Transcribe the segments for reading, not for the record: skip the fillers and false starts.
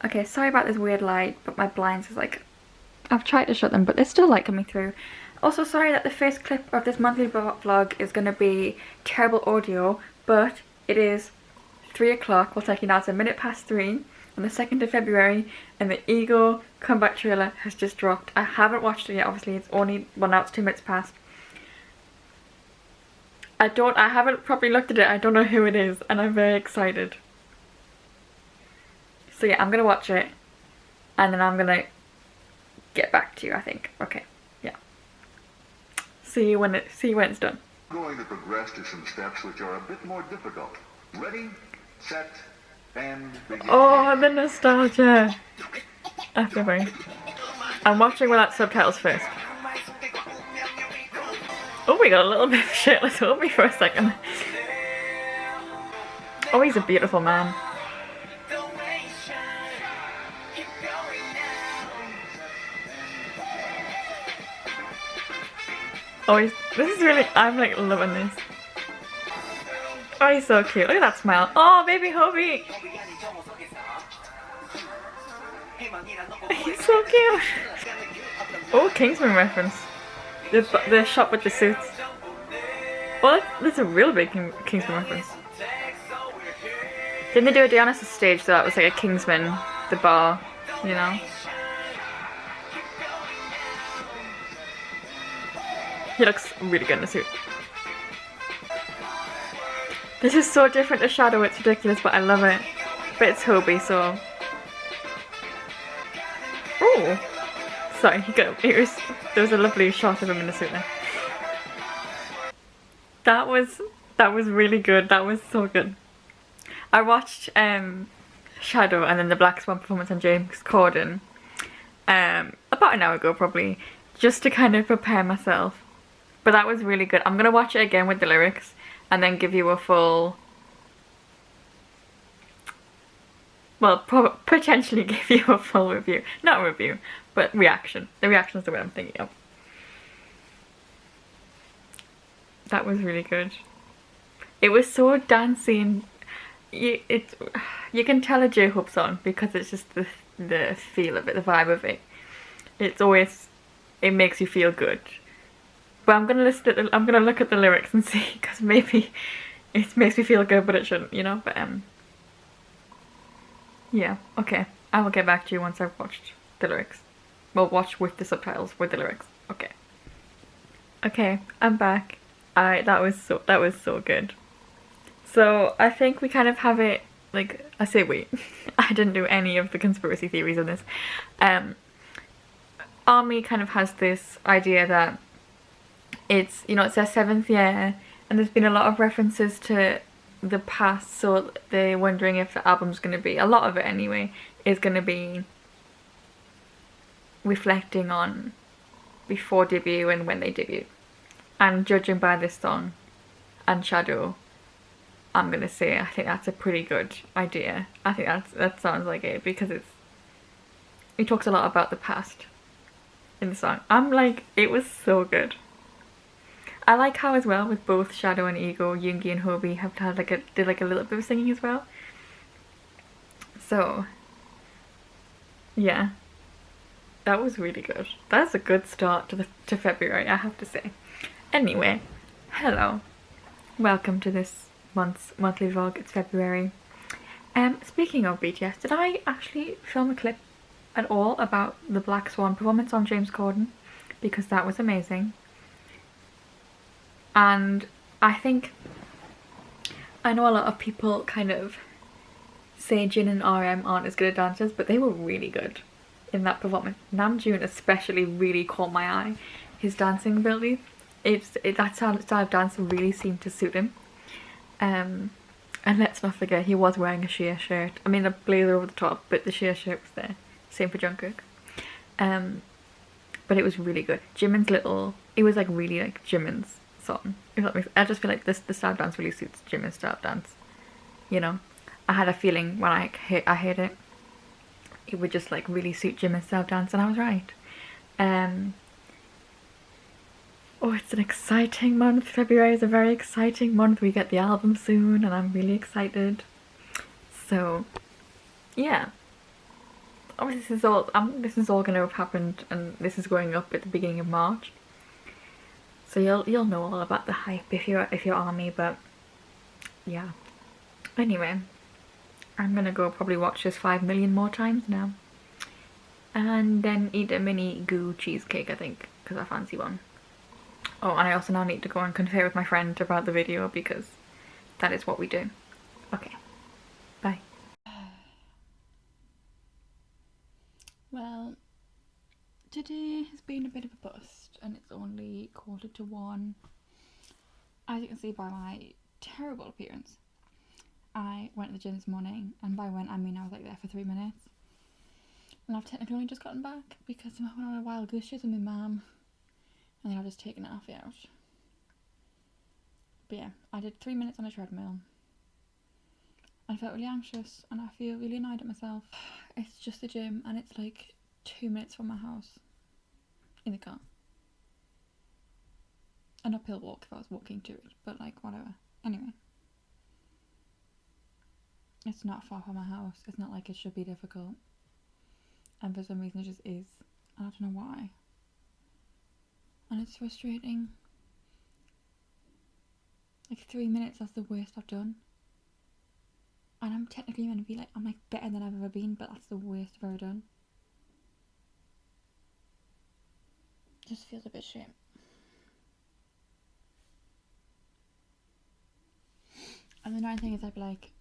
Okay, sorry about this weird light, but my blinds is like, I've tried to shut them, but there's still light coming through. Also, sorry that the first clip of this monthly vlog is going to be terrible audio, but it is 3 o'clock. Well, technically now it's 3 on the 2nd of February, and the Eagle comeback trailer has just dropped. I haven't watched it yet, obviously. It's only, well, now it's 2 minutes past. I haven't properly looked at it. I don't know who it is, and I'm very excited. So yeah, I'm gonna watch it, and then I'm gonna get back to you, I think. Okay, yeah. See you when it's done. I'm going to progress to some steps which are a bit more difficult. Ready, set, and begin. Oh, the nostalgia. After I'm watching without subtitles first. Oh, we got a little bit of shirtless Obi for a second. Oh, he's a beautiful man. Oh, this is really, I'm like loving this. Oh, he's so cute. Look at that smile. Oh, baby Hobie. He's so cute. Oh, Kingsman reference. The shot with the suits. Well, that's a real big Kingsman reference. Didn't they do a Dionysus stage so that was like a Kingsman, the bar, you know? He looks really good in the suit. This is so different to Shadow, it's ridiculous, but I love it. But it's Hobie, so... Oh! Sorry, there was a lovely shot of him in the suit there. That was really good. That was so good. I watched Shadow and then the Black Swan performance on James Corden about an hour ago probably, just to kind of prepare myself. But that was really good. I'm gonna watch it again with the lyrics and then give you a full, well, potentially give you a full review. Not a review, but reaction. The reaction is the way I'm thinking of. That was really good. It was so dancey, and you can tell a J-Hope song because it's just the feel of it, the vibe of it. It makes you feel good. But I'm gonna look at the lyrics and see, because maybe it makes me feel good, but it shouldn't, you know. But yeah, okay. I will get back to you once I've watched the lyrics. Well, watch with the subtitles with the lyrics. Okay. Okay, I'm back. That was so good. So I think we kind of have it, like, I say we. I didn't do any of the conspiracy theories on this. Army kind of has this idea that it's, you know, it's their 7th year and there's been a lot of references to the past, so they're wondering if the album's going to be, a lot of it anyway, is going to be reflecting on before debut and when they debut. And judging by this song and Shadow, I'm going to say I think that's a pretty good idea. I think that sounds like it, because it talks a lot about the past in the song. I'm like, it was so good. I like how as well with both Shadow and Ego, Yoongi and Hobie have had did a little bit of singing as well. So yeah, that was really good. That's a good start to February, I have to say. Anyway, hello, welcome to this month's monthly vlog. It's February. Speaking of BTS, did I actually film a clip at all about the Black Swan performance on James Corden? Because that was amazing. And I know a lot of people kind of say Jin and RM aren't as good at dancers, but they were really good in that performance. Namjoon especially really caught my eye. His dancing ability, that style of dance really seemed to suit him. And let's not forget, he was wearing a sheer shirt. I mean, a blazer over the top, but the sheer shirt was there. Same for Jungkook. But it was really good. It was like really like Jimin's song. I just feel like the style of dance really suits Jimin's style of dance. You know, I had a feeling when I heard it, it would just like really suit Jimin's style of dance, and I was right. Oh, it's an exciting month. February is a very exciting month. We get the album soon and I'm really excited. So, yeah. obviously this is all going to have happened, and this is going up at the beginning of March. So you'll know all about the hype if you're Army, but yeah. Anyway, I'm gonna go probably watch this 5 million more times now. And then eat a mini goo cheesecake, I think, because I fancy one. Oh, and I also now need to go and confer with my friend about the video because that is what we do. Okay, bye. Well, today has been a bit of a bust and it's only 1:45. As you can see by my terrible appearance, I went to the gym this morning, and by went I mean I was like there for 3 minutes. And I've technically only just gotten back because I went on a wild goose chase with my mum, and then I've just taken half out. But yeah, I did 3 minutes on a treadmill. I felt really anxious and I feel really annoyed at myself. It's just the gym and it's like 2 minutes from my house in the car. An uphill walk if I was walking to it, but like whatever. Anyway, it's not far from my house. It's not like it should be difficult. And for some reason it just is. I don't know why. And it's frustrating. Like 3 minutes, that's the worst I've done. And I'm technically meant to be like, I'm like better than I've ever been, but that's the worst I've ever done. Just feels a bit shit. And the annoying thing is I'd be like,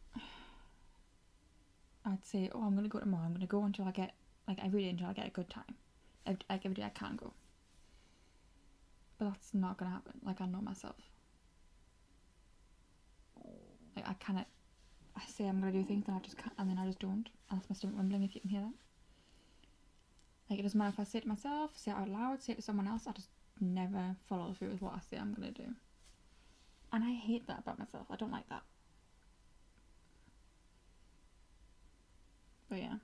I'd say, oh, I'm gonna go tomorrow. I'm gonna go until I get, like every day until I get a good time. Like every day I can go. But that's not gonna happen. Like I know myself. Like I cannot. I say I'm gonna do things and I just can't, and then I just don't. And that's my stomach rumbling, if you can hear that. Like it doesn't matter if I say it to myself, say it out loud, say it to someone else. I just never follow through with what I say I'm gonna do. And I hate that about myself. I don't like that. But yeah.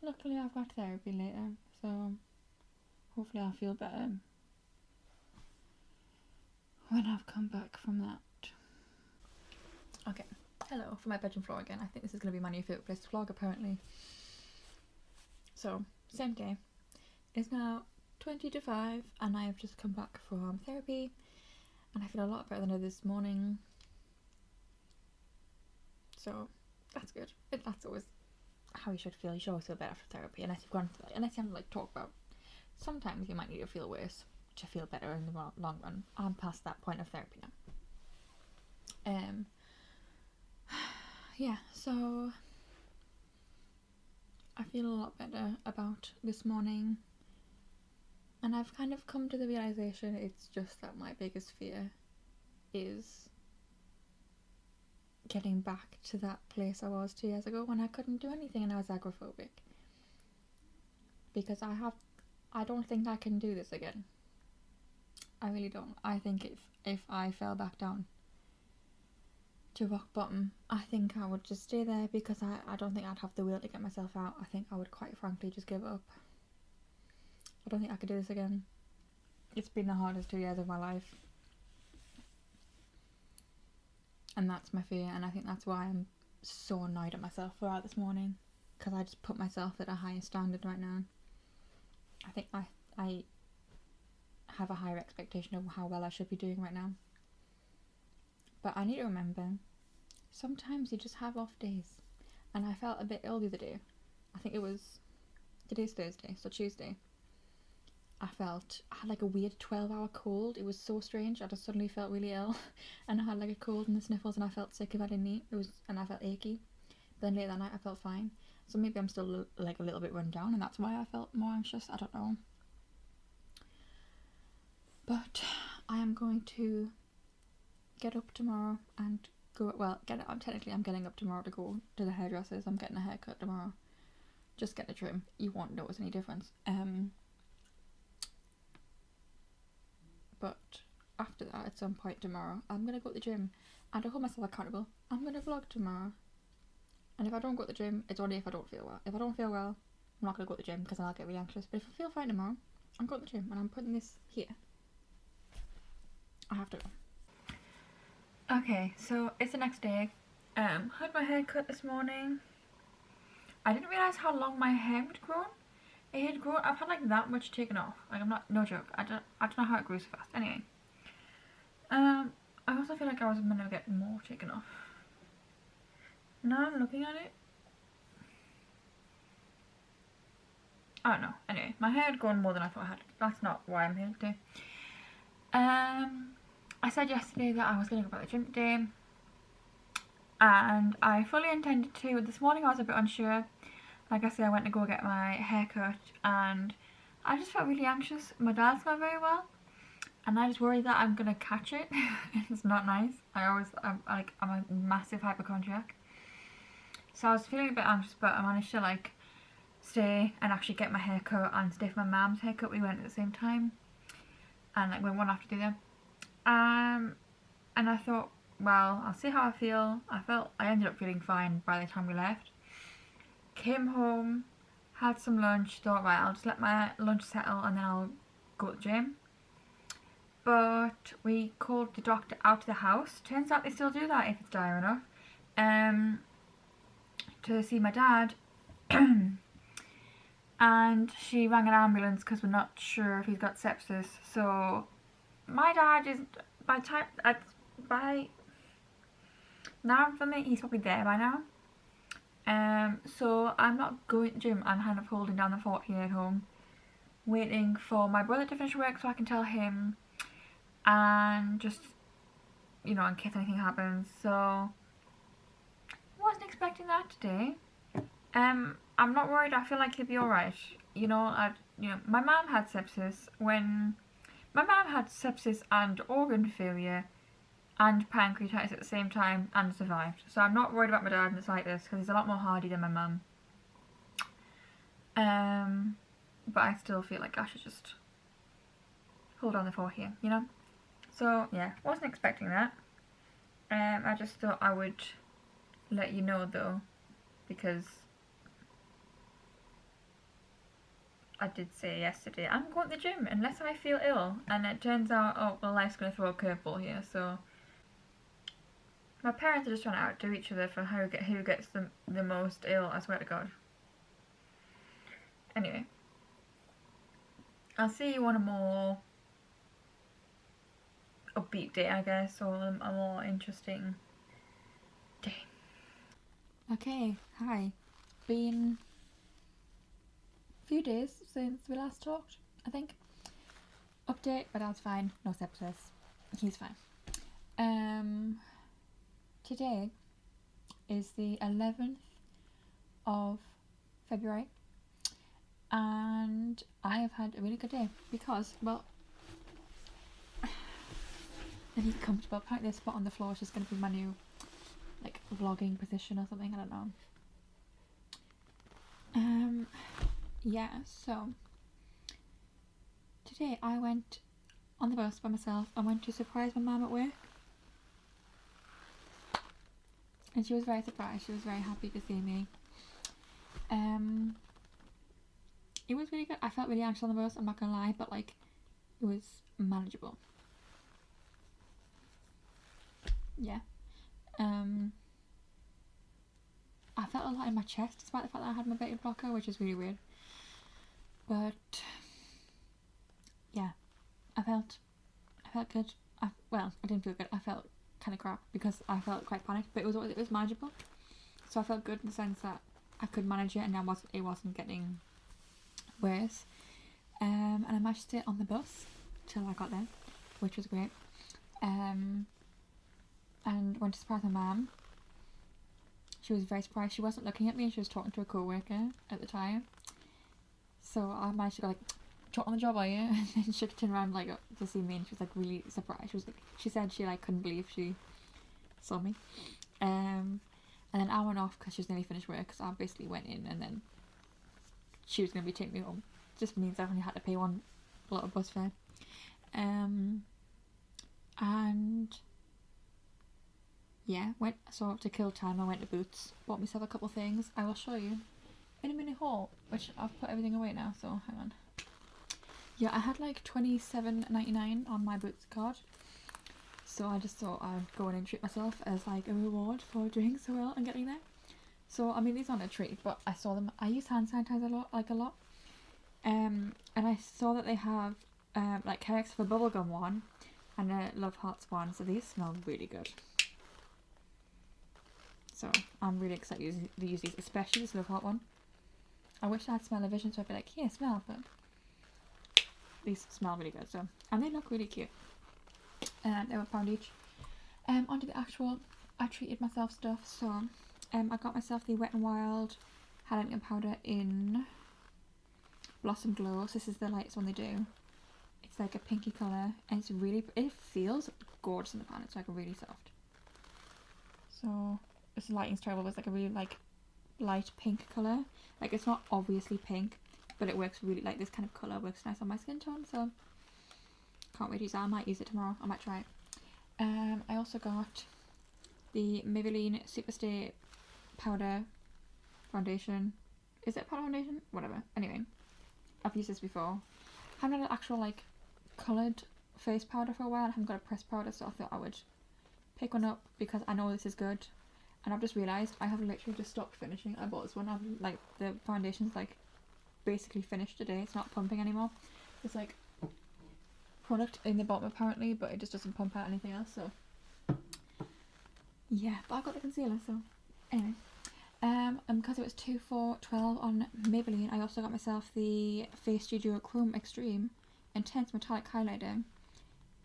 Luckily I've got therapy later, so hopefully I'll feel better when I've come back from that. Okay, hello from my bedroom floor again. I think this is going to be my new favourite place to vlog apparently. So, same day. It's now 20 to 5 and I have just come back from therapy and I feel a lot better than I did this morning. So, that's good. That's always how you should feel. You should always feel better after therapy, unless you've gone through, unless you haven't like talk about. Sometimes you might need to feel worse to feel better in the long run. I'm past that point of therapy now. Yeah, so I feel a lot better about this morning, and I've kind of come to the realization it's just that my biggest fear is getting back to that place I was 2 years ago when I couldn't do anything and I was agoraphobic. Because I don't think I can do this again. I really don't. I think if I fell back down to rock bottom, I think I would just stay there because I don't think I'd have the will to get myself out. I think I would quite frankly just give up. I don't think I could do this again. It's been the hardest 2 years of my life. And that's my fear, and I think that's why I'm so annoyed at myself for that this morning. Because I just put myself at a higher standard right now. I think I have a higher expectation of how well I should be doing right now. But I need to remember, sometimes you just have off days. And I felt a bit ill the other day. I think today's Thursday, so Tuesday. I had like a weird 12-hour cold. It was so strange. I just suddenly felt really ill. And I had like a cold and the sniffles and I felt sick if I didn't eat. And I felt achy. But then later that night I felt fine. So maybe I'm still like a little bit run down and that's why I felt more anxious. I don't know. But I am going to get up tomorrow and go, I'm getting up tomorrow to go to the hairdressers. I'm getting a haircut tomorrow. Just get a trim. You won't notice any difference. But after that, at some point tomorrow, I'm going to go to the gym and I'll hold myself accountable. I'm going to vlog tomorrow. And if I don't go to the gym, it's only if I don't feel well. If I don't feel well, I'm not going to go to the gym because I'll get really anxious. But if I feel fine tomorrow, I'm going to the gym and I'm putting this here. I have to go. Okay, so it's the next day. Had my hair cut this morning. I didn't realise how long my hair had grown. It had grown, I've had like that much taken off. Like I'm not, no joke, I don't know how it grew so fast. Anyway. I also feel like I was gonna get more taken off. Now I'm looking at it. I don't know. Anyway, my hair had grown more than I thought it had. That's not why I'm here today. I said yesterday that I was going to go back to the gym today. And I fully intended to. This morning I was a bit unsure. Like I said, I went to go get my hair cut and I just felt really anxious. My dad's not very well. And I just worry that I'm going to catch it. It's not nice. I'm a massive hypochondriac. So I was feeling a bit anxious, but I managed to like stay and actually get my hair cut and stay for my mum's haircut. We went at the same time and like went one after the other. And I thought, well, I'll see how I feel. I ended up feeling fine by the time we left. Came home, had some lunch, thought right, I'll just let my lunch settle and then I'll go to the gym. But we called the doctor out to the house. Turns out they still do that if it's dire enough. To see my dad. And she rang an ambulance because we're not sure if he's got sepsis. So my dad is by now for me he's probably there by now. So I'm not going to the gym. I'm kind of holding down the fort here at home, waiting for my brother to finish work so I can tell him, and just, you know, in case anything happens. So wasn't expecting that today. I'm not worried. I feel like he'll be alright. You know, my mum had sepsis and organ failure and pancreatitis at the same time and survived. So I'm not worried about my dad and it's like this because he's a lot more hardy than my mum. But I still feel like I should just hold on the fort here, you know? So yeah, wasn't expecting that. I just thought I would let you know though, because I did say yesterday I'm going to the gym unless I feel ill, and it turns out, oh well, life's going to throw a curveball here. So my parents are just trying to outdo each other for who gets the most ill, I swear to God. Anyway, I'll see you on a more upbeat day, I guess, or a more interesting day. Okay, hi. Been a few days since we last talked, I think. Update, my dad's fine, no sepsis. He's fine. Today is the 11th of February and I have had a really good day because, well, I need comfortable. Apparently this spot on the floor is just going to be my new like vlogging position or something, I don't know. Yeah, so today I went on the bus by myself. I went to surprise my mum at work. And she was very surprised. She was very happy to see me. It was really good. I felt really anxious on the bus, I'm not gonna lie, but like it was manageable. Yeah. I felt a lot in my chest despite the fact that I had my beta blocker, which is really weird. But yeah, I felt good. Well, I didn't feel good. I felt kind of crap because I felt quite panicked, but it was manageable. So I felt good in the sense that I could manage it and it wasn't getting worse. And I managed to stay on the bus till I got there, which was great. And went to surprise my mum. She was very surprised. She wasn't looking at me. She was talking to a co-worker at the time. So I managed to go like, "Talk on the job, are you?" And then she turned around like to see me, and she was like really surprised. She said she like couldn't believe she saw me. And then I went off because she was nearly finished work. So I basically went in, and then she was gonna be taking me home. Just means I only had to pay one little bus fare. And yeah, so to kill time, I went to Boots, bought myself a couple things. I will show you in a mini haul, which I've put everything away now, so hang on. Yeah, I had like $27.99 on my Boots card, so I just thought I'd go in and treat myself as like a reward for doing so well and getting there. So I mean these aren't a treat, but I saw them. I use hand sanitizer a lot. And I saw that they have like Carex for bubblegum one and a Love Hearts one. So these smell really good. So I'm really excited to use these, especially this Love Heart one. I wish I had smell-o-vision so I'd be like, here, smell, but these smell really good. So, and they look really cute. They were £1 each. Onto the actual, I treated myself stuff. So, I got myself the Wet n Wild highlighting powder in Blossom Glow. So this is the lightest one they do. It's like a pinky colour, and it's really, it feels gorgeous in the pan. It's like really soft. So this lighting's terrible, but it's like a really like light pink colour. Like it's not obviously pink, but it works really, like this kind of colour works nice on my skin tone. So can't wait to use that. I might use it tomorrow. I might try it. I also got the Maybelline Superstay powder foundation. Is it powder foundation? Whatever. Anyway, I've used this before. I haven't had an actual like coloured face powder for a while. I haven't got a pressed powder, so I thought I would pick one up because I know this is good. And I've just realised I have literally just stopped finishing. I bought this one. I've like the foundation's like basically finished today. It's not pumping anymore. There's like product in the bottom apparently, but it just doesn't pump out anything else. So yeah, but I got the concealer. So anyway, because it was 2 for $12 on Maybelline, I also got myself the Face Studio Chrome Extreme Intense Metallic Highlighter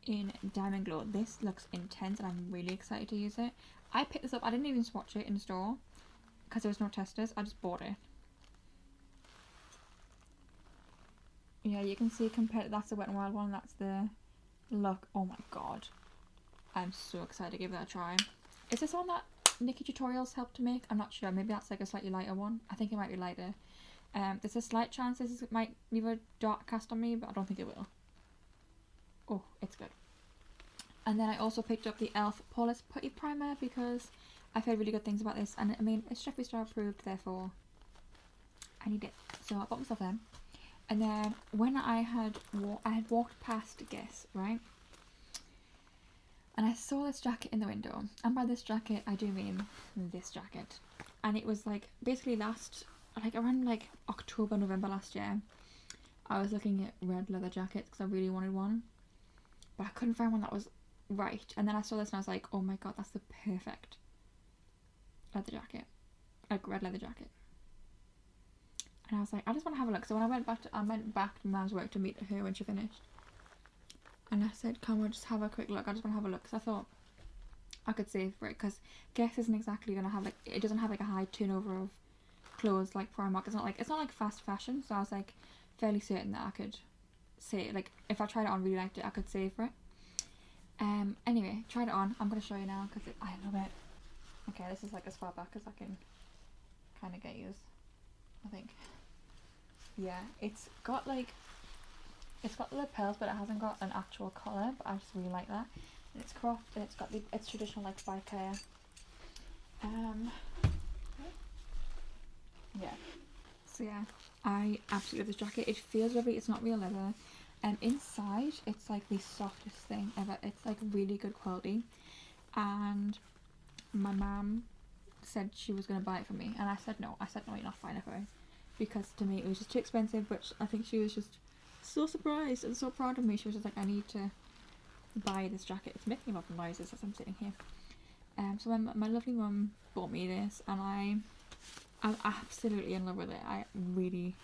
in Diamond Glow. This looks intense and I'm really excited to use it. I picked this up, I didn't even swatch it in the store because there was no testers, I just bought it. Yeah, you can see compared, that's the Wet n Wild one, that's the look. Oh my god, I'm so excited to give that a try. Is this one that Nikki Tutorials helped to make? I'm not sure, maybe that's like a slightly lighter one. I think it might be lighter. There's a slight chance this might leave a dark cast on me, but I don't think it will. Oh, it's good. And then I also picked up the e.l.f. Poreless Putty Primer because I've heard really good things about this. And I mean, it's Jeffree Star approved, therefore I need it. So I bought myself them. And then when I had walked past Guess, right? And I saw this jacket in the window. And by this jacket, I do mean this jacket. And it was like, basically around like October, November last year, I was looking at red leather jackets because I really wanted one. But I couldn't find one that was right. And then I saw this and I was like, oh my god, that's the perfect leather jacket. Like red leather jacket. And I was like, I just want to have a look. So when I went back to Mum's work to meet her when she finished. And I said, come on, just have a quick look. I just want to have a look. Because I thought I could save for it. Because Guess isn't exactly going to have like, it doesn't have like a high turnover of clothes like Primark. It's not like fast fashion. So I was like fairly certain that I could say, like, if I tried it on, really liked it, I could save for it. Anyway, tried it on. I'm going to show you now because I love it. Okay, this is like as far back as I can kind of get used, I think. Yeah, it's got the lapels, but it hasn't got an actual collar, but I just really like that. And it's cropped, and it's traditional like biker. Yeah. So yeah, I absolutely love this jacket. It feels lovely. It's not real leather. Inside, it's like the softest thing ever. It's like really good quality. And my mum said she was going to buy it for me. And I said no. You're not buying it for me. Because to me, it was just too expensive. But I think she was just so surprised and so proud of me. She was just like, I need to buy this jacket. It's making a lot of noises as I'm sitting here. So my lovely mum bought me this. And I'm absolutely in love with it. I really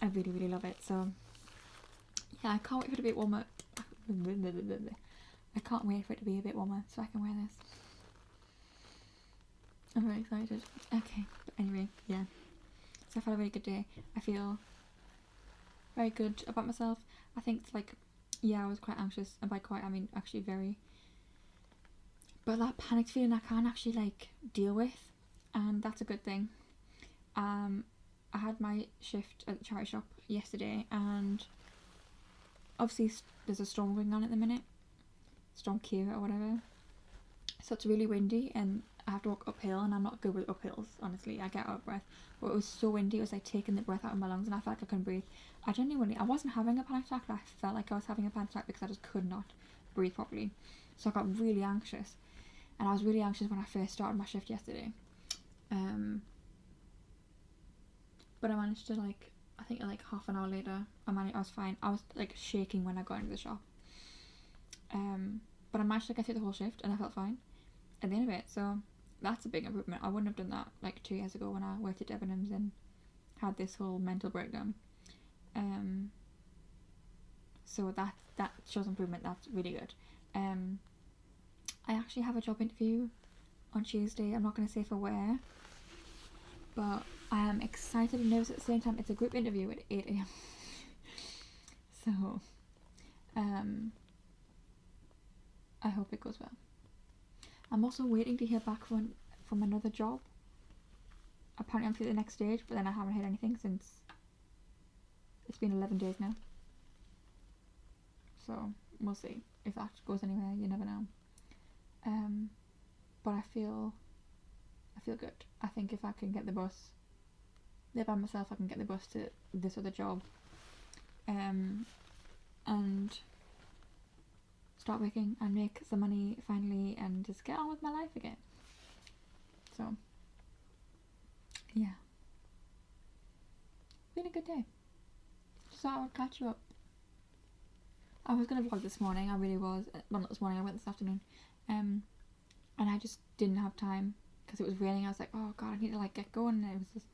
love it. So yeah, I can't wait for it to be a bit warmer. I can't wait for it to be a bit warmer so I can wear this. I'm very excited. Okay, but anyway, yeah. So I've had a really good day. I feel very good about myself. I think like, yeah, I was quite anxious, and by quite I mean actually very. But that panicked feeling I can't actually like deal with, and that's a good thing. I had my shift at the charity shop yesterday, and obviously there's a storm going on at the minute, Storm Kira or whatever, so it's really windy and I have to walk uphill, and I'm not good with uphills, honestly. I get out of breath, but it was so windy, it was like taking the breath out of my lungs, and I felt like I couldn't breathe. I wasn't having a panic attack, but I felt like I was having a panic attack because I just could not breathe properly. So I got really anxious, and I was really anxious when I first started my shift yesterday. But I managed to like, I think like half an hour later, I was fine. I was like shaking when I got into the shop. But I managed to get through the whole shift and I felt fine at the end of it. So that's a big improvement. I wouldn't have done that like 2 years ago when I worked at Debenhams and had this whole mental breakdown. So that shows improvement. That's really good. I actually have a job interview on Tuesday. I'm not going to say for where, but I am excited and nervous at the same time. It's a group interview at 8 a.m. So, I hope it goes well. I'm also waiting to hear back from another job. Apparently I'm through the next stage, but then I haven't heard anything since it's been 11 days now. So we'll see if that goes anywhere. You never know. But I feel good. I think if I can get the bus there by myself, I can get the bus to this other job, and start working and make some money finally, and just get on with my life again. So yeah, been a good day. Just thought I would catch you up. I was gonna vlog this morning. I really was. Well, not this morning. I went this afternoon, and I just didn't have time because it was raining. I was like, oh god, I need to like get going. And it was just,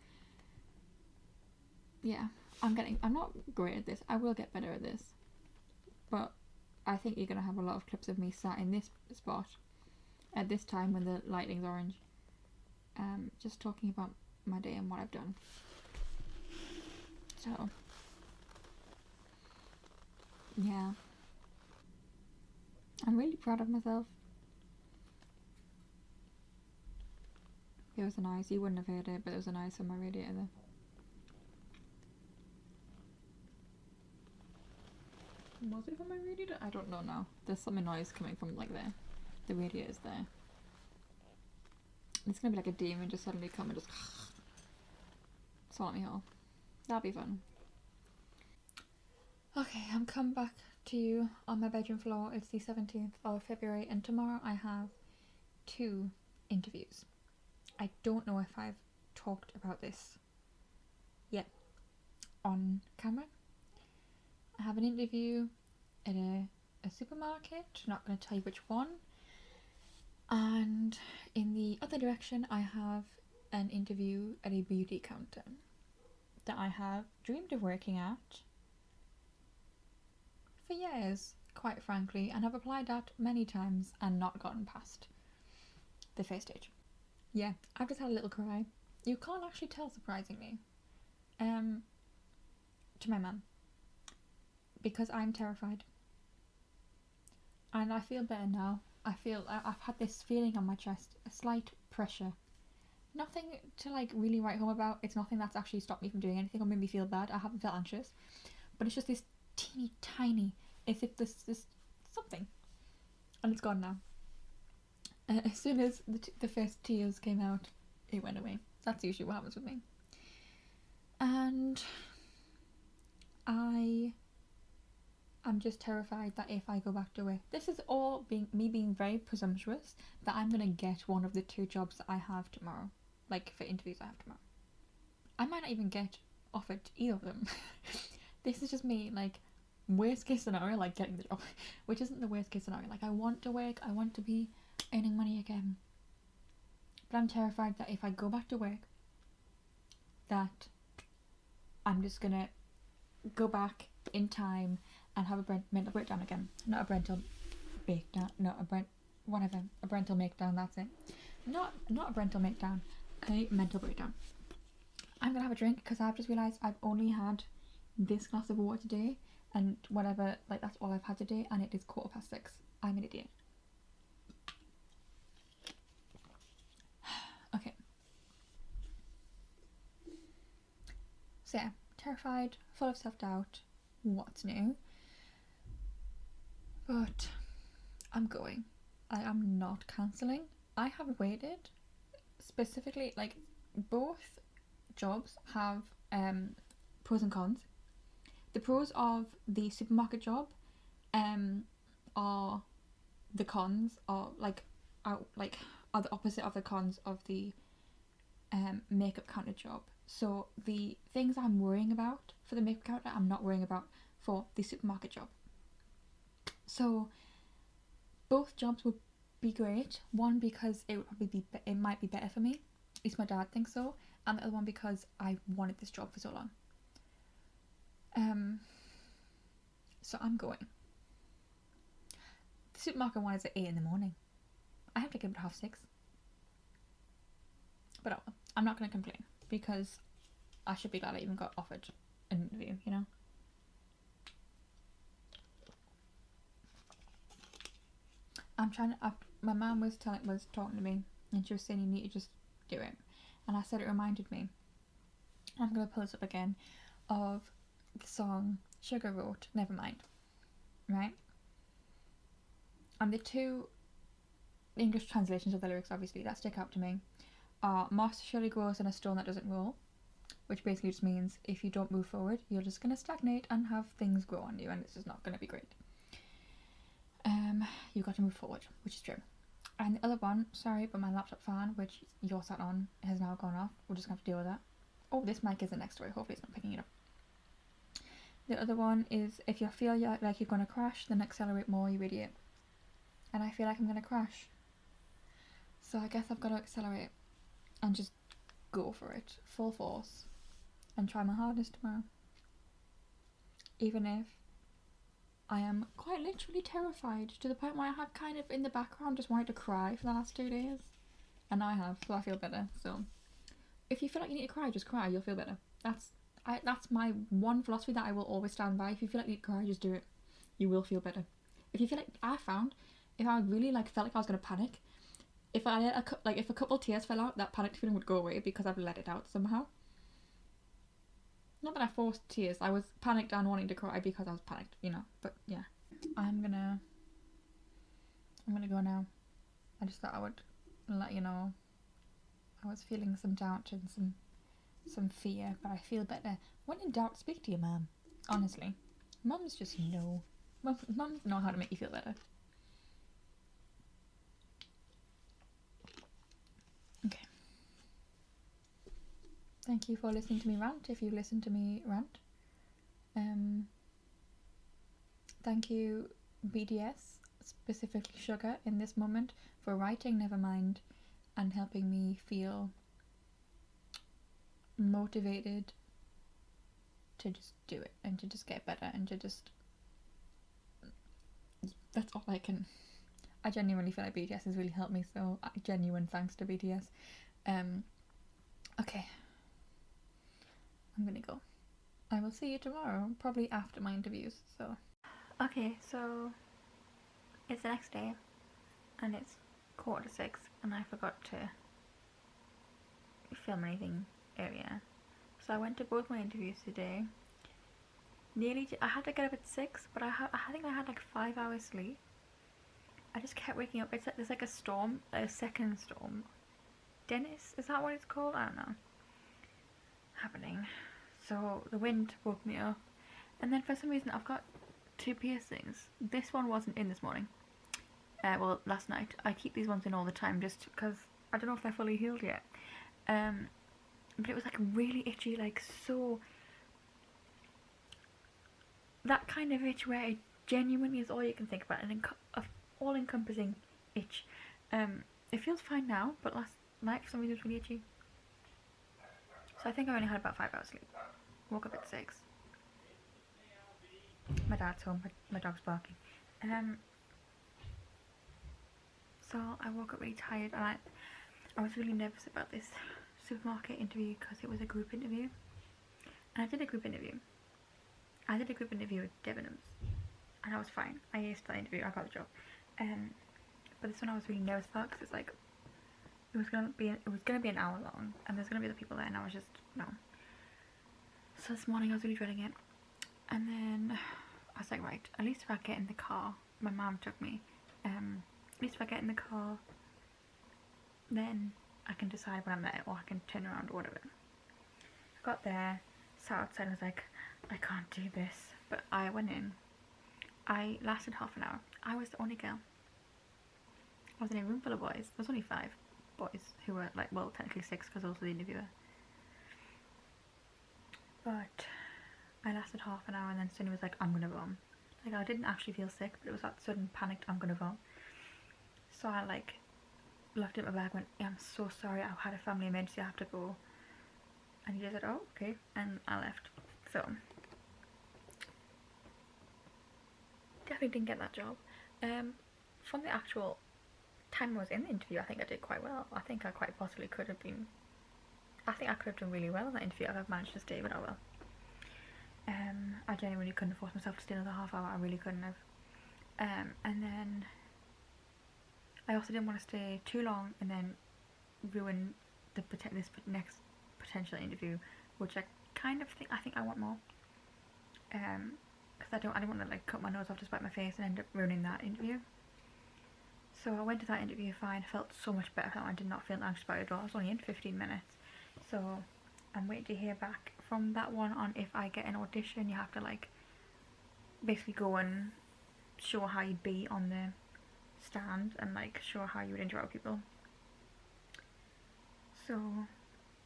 yeah. I'm not great at this. I will get better at this, but I think you're gonna have a lot of clips of me sat in this spot at this time when the lighting's orange, just talking about my day and what I've done. So yeah, I'm really proud of myself. There was a noise, you wouldn't have heard it, but there was a noise on my radiator there. Was it from my radiator? I don't know now. There's some noise coming from like there. The radiator's there. It's gonna be like a demon just suddenly come and just swallow me whole. That'll be fun. Okay, I'm come back to you on my bedroom floor. It's the 17th of February and tomorrow I have 2 interviews. I don't know if I've talked about this yet on camera. I have an interview at a supermarket, not going to tell you which one. And in the other direction, I have an interview at a beauty counter that I have dreamed of working at for years, quite frankly, and have applied at many times and not gotten past the first stage. Yeah, I've just had a little cry. You can't actually tell, surprisingly, to my mum, because I'm terrified. And I feel better now. I've had this feeling on my chest, a slight pressure. Nothing to like really write home about. It's nothing that's actually stopped me from doing anything or made me feel bad. I haven't felt anxious, but it's just this teeny tiny, as if this something, and it's gone now. As soon as the first tears came out, it went away. That's usually what happens with me. And I'm just terrified that if I go back to work, this is all being very presumptuous, that I'm gonna get one of the 2 jobs that I have tomorrow, like for interviews I have tomorrow. I might not even get offered either of them. This is just me, like, worst case scenario, like getting the job, which isn't the worst case scenario. Like, I want to work, I want to be earning money again, but I'm terrified that if I go back to work, that I'm just gonna go back in time and have a mental breakdown again. Not a mental breakdown, not a whatever, a mental breakdown, that's it. Not a mental breakdown, a mental breakdown. I'm gonna have a drink because I've just realised I've only had this glass of water today, and whatever, like, that's all I've had today, and it is 6:15. I'm an idiot. Okay. So yeah, terrified, full of self-doubt, what's new? But I'm going. I am not cancelling. I have waited, specifically, like, both jobs have pros and cons. The pros of the supermarket job are the cons, are the opposite of the cons of the makeup counter job. So the things I'm worrying about for the makeup counter, I'm not worrying about for the supermarket job. So both jobs would be great. One because it would probably it might be better for me. At least my dad thinks so. And the other one because I wanted this job for so long. So I'm going. The supermarket one is at 8 in the morning. I have to get up at 6:30. But I'm not going to complain because I should be glad I even got offered an interview, you know? My mum was talking to me and she was saying you need to just do it. And I said it reminded me, I'm going to pull this up again, of the song Sugar wrote, Nevermind, right? And the two English translations of the lyrics, obviously, that stick out to me are moss surely grows on a stone that doesn't roll, which basically just means if you don't move forward, you're just going to stagnate and have things grow on you, and it's just not going to be great. You've got to move forward, which is true. And the other one, sorry, but my laptop fan, which you're sat on, has now gone off. We're just going to have to deal with that. Oh, this mic isn't next to it. Hopefully it's not picking it up. The other one is, if you feel like you're going to crash, then accelerate more, you idiot. And I feel like I'm going to crash. So I guess I've got to accelerate and just go for it, full force, and try my hardest tomorrow. Even if I am quite literally terrified to the point where I have kind of in the background just wanted to cry for the last 2 days. And now I have, so I feel better. So if you feel like you need to cry, just cry, you'll feel better. That's my one philosophy that I will always stand by. If you feel like you need to cry, just do it. You will feel better. If you feel like, I found, if I really felt like I was going to panic, if a couple tears fell out, that panic feeling would go away because I've let it out somehow. Not that I forced tears, I was panicked and wanting to cry because I was panicked, you know. But yeah, I'm gonna go now. I just thought I would let you know. I was feeling some doubt and some fear, but I feel better. When in doubt, speak to your mum. Honestly, mums just know. Mums know how to make you feel better. Okay. Thank you for listening to me rant, if you listen to me rant. Thank you, BTS, specifically Sugar, in this moment, for writing Nevermind and helping me feel motivated to just do it and to just get better and to just... That's all I can... I genuinely feel like BTS has really helped me, so genuine thanks to BTS. Okay. I'm gonna go. I will see you tomorrow, probably after my interviews, so... Okay, so it's the next day, and it's 6:15, and I forgot to film anything earlier. So I went to both my interviews today. I had to get up at 6, but I think I had like 5 hours sleep. I just kept waking up. It's like there's like a storm, a second storm. Dennis, is that what it's called? I don't know. Happening. So the wind woke me up, and then for some reason I've got 2 piercings. This one wasn't in this morning. Well, last night. I keep these ones in all the time just because I don't know if they're fully healed yet. But it was like really itchy, like so... That kind of itch where it genuinely is all you can think about, an all-encompassing itch. It feels fine now, but last night for some reason it was really itchy. So I think I only had about 5 hours sleep. Woke up at 6. My dad's home, my dog's barking. So I woke up really tired, and I was really nervous about this supermarket interview because it was a group interview. And I did a group interview. I did a group interview with Debenhams, and I was fine. I aced that interview, I got the job. But this one I was really nervous about because it's like it was gonna be an hour long, and there's gonna be other people there, and I was just no. So this morning I was really dreading it, and then I was like, right, at least if I get in the car, my mum took me. At least if I get in the car, then I can decide when I'm there, or I can turn around or whatever. I got there, sat outside, and was like, I can't do this. But I went in. I lasted half an hour. I was the only girl. I was in a room full of boys. There was only 5 boys who were like, well, technically 6 because also the interviewer. But I lasted half an hour and then Sunny was like, I'm gonna vom. Like, I didn't actually feel sick, but it was that sudden panicked, I'm gonna vom. So I like looked at my bag and went, yeah, I'm so sorry, I've had a family emergency, I have to go. And he just said, oh, okay, and I left. So definitely didn't get that job. From the actual time I was in the interview, I think I did quite well. I think I quite possibly could have been, I think I could have done really well in that interview if I've managed to stay, but oh well. I genuinely couldn't have forced myself to stay another half hour, I really couldn't have. And then I also didn't want to stay too long and then ruin this next potential interview, which I kind of think I want more. Because I didn't want to like cut my nose off to spite my face and end up ruining that interview. So I went to that interview fine, felt so much better. I did not feel anxious about it at all. I was only in 15 minutes. So I'm waiting to hear back from that one on if I get an audition. You have to like basically go and show how you'd be on the stand and like show how you would interact with people. So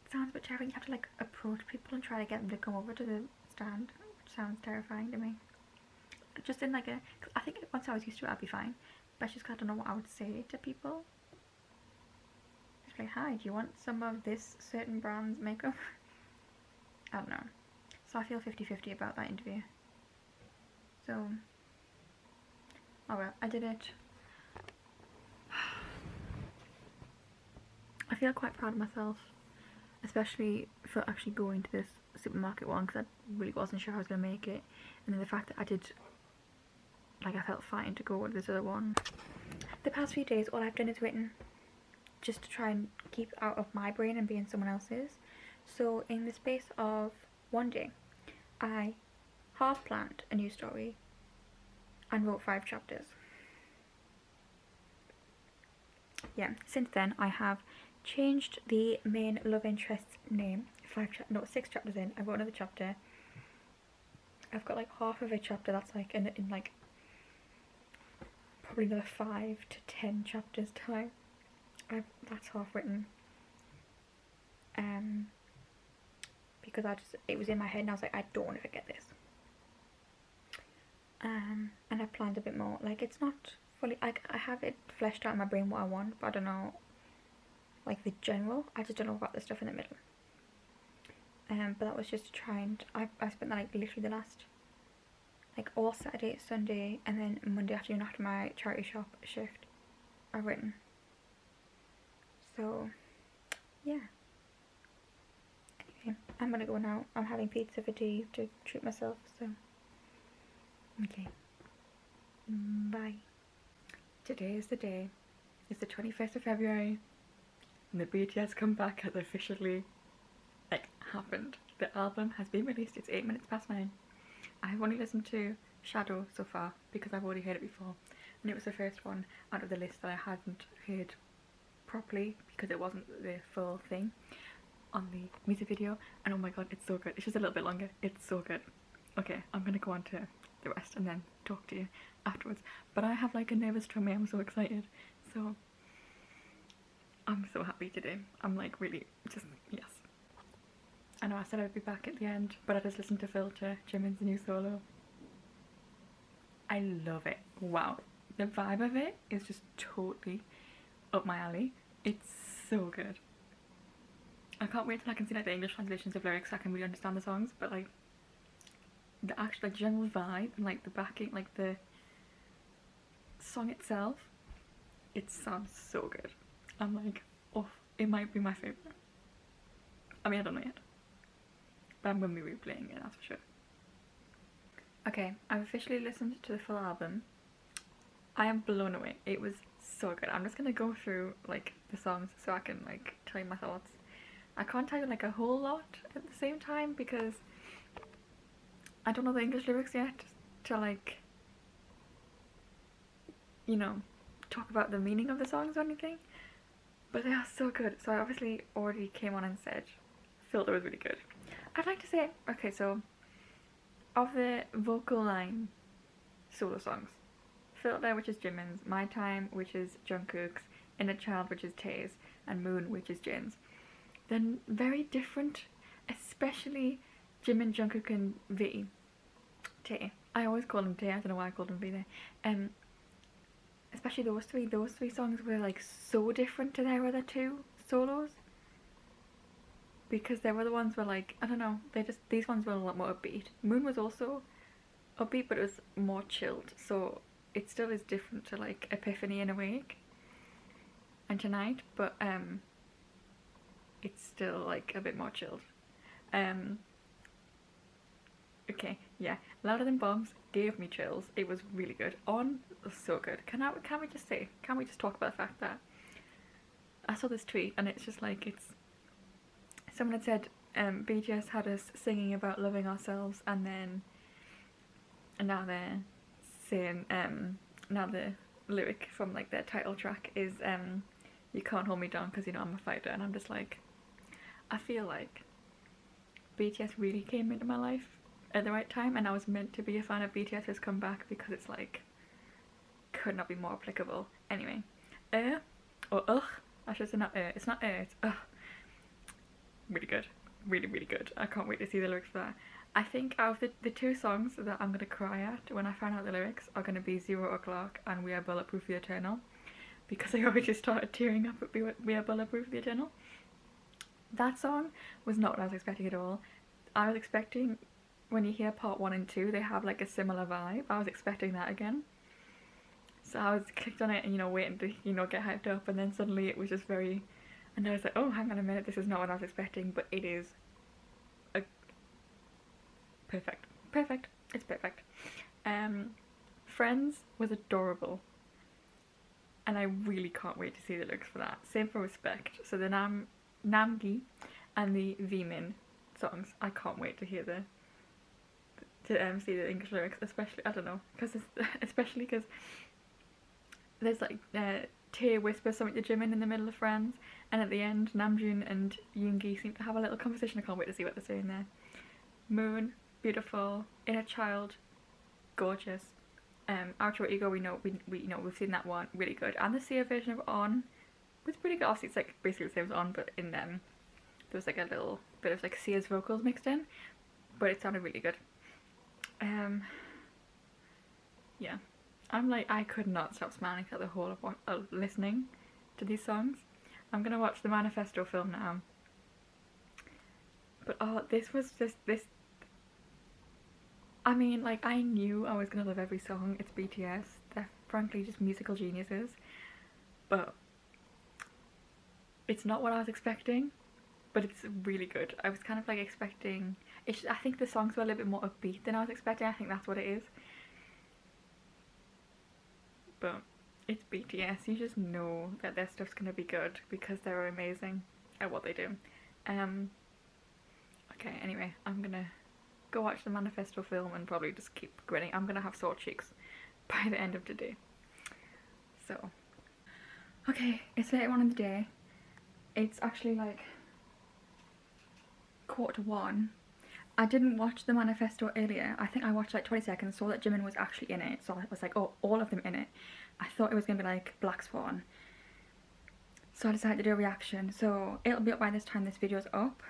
it sounds a bit terrifying. You have to like approach people and try to get them to come over to the stand, which sounds terrifying to me. Just in like I think once I was used to it I'd be fine, but just 'cause I don't know what I would say to people. Just like, hi, do you want some of this certain brand's makeup? I don't know. So I feel 50-50 about that interview. So, oh well, I did it. I feel quite proud of myself, especially for actually going to this supermarket one, because I really wasn't sure how I was going to make it. And then the fact that I did, like, I felt fine to go with this other one. The past few days, all I've done is written, just to try and keep out of my brain and be in someone else's. So in the space of one day, I half planned a new story and wrote 5 chapters. Yeah, since then I have changed the main love interest's name. 6 chapters in, I wrote another chapter. I've got like half of a chapter that's like in like probably another 5 to 10 chapters time. That's half written. Because it was in my head and I was like, I don't want to forget this. And I planned a bit more. Like, it's not fully, I have it fleshed out in my brain what I want, but I don't know, like the general, I just don't know about the stuff in the middle. But that was just to try and, I spent like literally the last, like all Saturday, Sunday, and then Monday afternoon after my charity shop shift, I've written. So, yeah. Anyway, I'm gonna go now. I'm having pizza for tea to treat myself, so. Okay. Bye. Today is the day. It's the 21st of February. And the BTS comeback has officially, like, happened. The album has been released. It's 8 minutes past 9. I've only listened to Shadow so far because I've already heard it before. And it was the first one out of the list that I hadn't heard properly because it wasn't the full thing on the music video. And oh my god, it's so good. It's just a little bit longer. It's so good. Okay, I'm gonna go on to the rest and then talk to you afterwards. But I have like a nervous tummy. I'm so excited. So I'm so happy today. I'm like really just, yes. I know I said I'd be back at the end, but I just listened to Filter, Jimin's new solo. I love it. Wow. The vibe of it is just totally up my alley. It's so good. I can't wait till I can see like the English translations of lyrics so I can really understand the songs, but like the actual like general vibe and like the backing, like the song itself, it sounds so good. I'm like, oh, it might be my favourite. I mean, I don't know yet, but I'm going to be replaying it, that's for sure. Okay, I've officially listened to the full album. I am blown away. It was so good. I'm just going to go through like the songs so I can like tell you my thoughts. I can't tell you like a whole lot at the same time because I don't know the English lyrics yet to like, you know, talk about the meaning of the songs or anything. But they are so good. So I obviously already came on and said Filter was really good. I'd like to say, okay, so of the vocal line solo songs, Filter, which is Jimin's, My Time, which is Jungkook's, Inner Child, which is Tae's, and Moon, which is Jin's. They're very different, especially Jim and Jungkook and V. Tae. I always call him Tae, I don't know why I called him V there. Especially those three songs were like so different to their other two solos. Because their other ones were like, I don't know, these ones were a lot more upbeat. Moon was also upbeat, but it was more chilled, so it still is different to like Epiphany and Awake and Tonight, but it's still like a bit more chilled. Okay, yeah, Louder Than Bombs gave me chills. It was really good. On was so good. Can we just talk about the fact that I saw this tweet and it's just like, someone had said BTS had us singing about loving ourselves, and now they're saying now the lyric from like their title track is you can't hold me down because you know I'm a fighter, and I'm just like, I feel like BTS really came into my life at the right time, and I was meant to be a fan of BTS's comeback because it's like, could not be more applicable. Anyway, or ugh, I should say not it's not it's ugh. Really good, really good. I can't wait to see the lyrics for that. I think out of the two songs that I'm gonna cry at when I find out the lyrics are gonna be 0 O'Clock and We Are Bulletproof the Eternal, because I already just started tearing up at We Are Bulletproof the Eternal. That song was not what I was expecting at all. I was expecting, when you hear part 1 and 2, they have like a similar vibe. I was expecting that again. So I was clicked on it and, you know, waiting to, you know, get hyped up, and then suddenly it was just very, and I was like, oh, hang on a minute, this is not what I was expecting, but it is perfect. It's perfect. Friends was adorable, and I really can't wait to see the lyrics for that. Same for Respect. So the Namgi and the Vmin songs, I can't wait to hear see the English lyrics, especially, I don't know, especially because there's like Tae whispers something to Jimin in the middle of Friends, and at the end Namjoon and Yoongi seem to have a little conversation. I can't wait to see what they're saying there. Moon, beautiful. Inner Child, gorgeous. Outer Ego, we know we've seen that one, really good. And the Sia version of On was pretty good. Obviously it's like basically the same as On, but in there was like a little bit of like Sia's vocals mixed in, but it sounded really good. Yeah, I'm like, I could not stop smiling throughout the whole of listening to these songs. I'm gonna watch the Manifesto film now. But oh, this was just this. I mean, like, I knew I was gonna love every song. It's BTS. They're frankly just musical geniuses. But it's not what I was expecting. But it's really good. I was kind of like expecting. I think the songs were a little bit more upbeat than I was expecting. I think that's what it is. But it's BTS. You just know that their stuff's gonna be good because they're amazing at what they do. Okay, anyway, I'm gonna go watch the Manifesto film and probably just keep grinning. I'm gonna have sore cheeks by the end of today. So, okay, it's later on in the day. It's actually like 1:45. I didn't watch the Manifesto earlier. I think I watched like 20 seconds, saw that Jimin was actually in it, so I was like, oh, all of them in it. I thought it was gonna be like Black Swan. So I decided to do a reaction. So it'll be up by this time this video's up.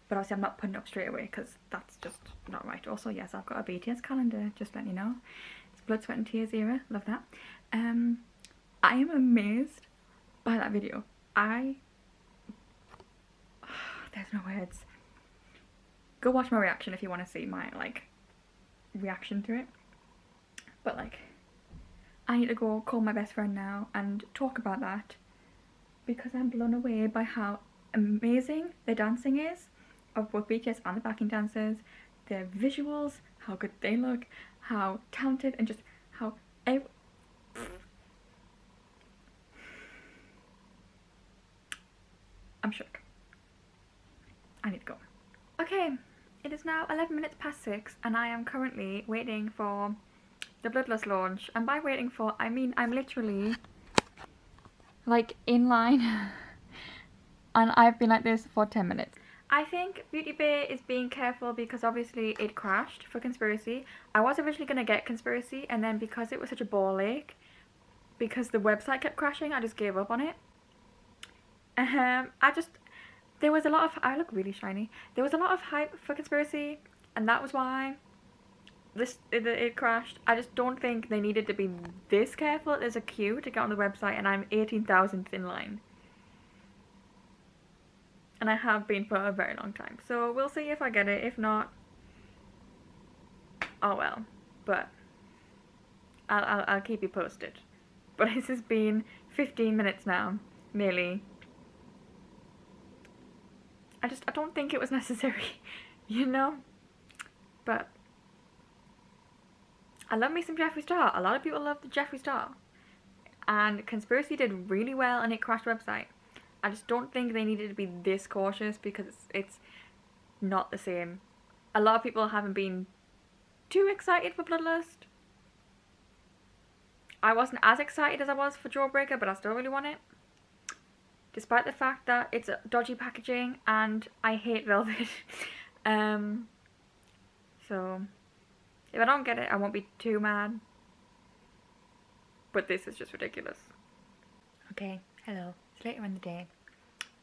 But obviously I'm not putting it up straight away because that's just not right. Also, yes, I've got a BTS calendar, just letting you know. It's Blood, Sweat and Tears era, love that. I am amazed by that video. There's no words. Go watch my reaction if you want to see my, like, reaction to it. But, like, I need to go call my best friend now and talk about that because I'm blown away by how amazing the dancing is of both BTS and the backing dancers, their visuals, how good they look, how talented, and just how I'm shook. I need to go. Okay, it is now 11 minutes past 6 and I am currently waiting for the Bloodlust launch, and by waiting for, I mean I'm literally like in line and I've been like this for 10 minutes. I think Beauty Bay is being careful because obviously it crashed for Conspiracy. I was originally going to get Conspiracy, and then because it was such a ball ache, because the website kept crashing, I just gave up on it. There was a lot of, I look really shiny. There was a lot of hype for Conspiracy, and that was why it crashed. I just don't think they needed to be this careful. There's a queue to get on the website, and I'm 18,000th in line. And I have been for a very long time. So we'll see if I get it. If not, oh well. But I'll keep you posted. But this has been 15 minutes now, nearly. I don't think it was necessary, you know? But I love me some Jeffree Star. A lot of people love the Jeffree Star. And Conspiracy did really well and it crashed the website. I just don't think they needed to be this cautious because it's not the same. A lot of people haven't been too excited for Bloodlust. I wasn't as excited as I was for Jawbreaker, but I still really want it. Despite the fact that it's dodgy packaging and I hate velvet. So, if I don't get it, I won't be too mad. But this is just ridiculous. Okay, hello. It's later in the day.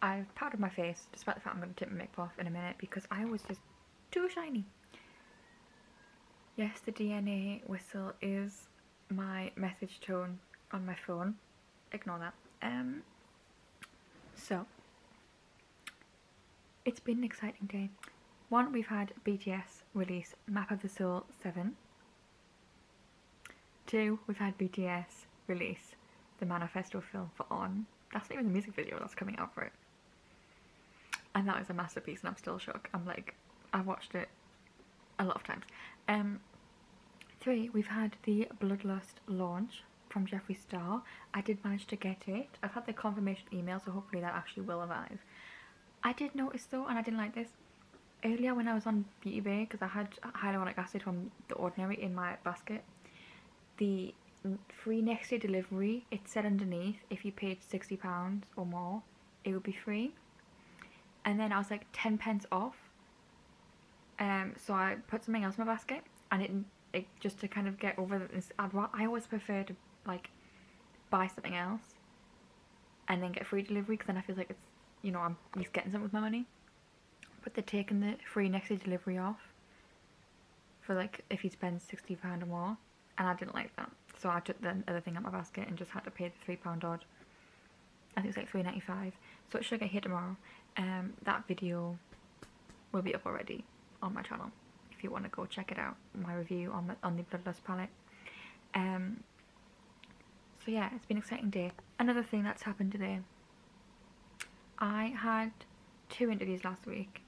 I've powdered my face, despite the fact I'm going to tip my makeup off in a minute because I was just too shiny. Yes, the DNA whistle is my message tone on my phone. Ignore that. So, it's been an exciting day. One, we've had BTS release Map of the Soul 7. Two, we've had BTS release the Manifesto film for On. That's not even the music video that's coming out for it. And that is a masterpiece and I'm still shook. I'm like, I've watched it a lot of times. Three, we've had the Bloodlust launch from Jeffree Star. I did manage to get it. I've had the confirmation email, so hopefully that actually will arrive. I did notice though, and I didn't like this, earlier when I was on Beauty Bay, because I had hyaluronic acid from The Ordinary in my basket, the free next day delivery, it said underneath if you paid £60 or more, it would be free. And then I was like 10 pence off. So I put something else in my basket, and it just to kind of get over this. I always prefer to like buy something else and then get free delivery because then I feel like it's, you know, I'm at least getting something with my money. But they're taking the free next day delivery off for like if you spend £60 or more, and I didn't like that, so I took the other thing out of my basket and just had to pay the £3 odd. I think it's like £3.95, so it should get here tomorrow. That video will be up already on my channel if you want to go check it out, my review on the Bloodlust palette. So yeah, it's been an exciting day. Another thing that's happened today, I had 2 interviews last week.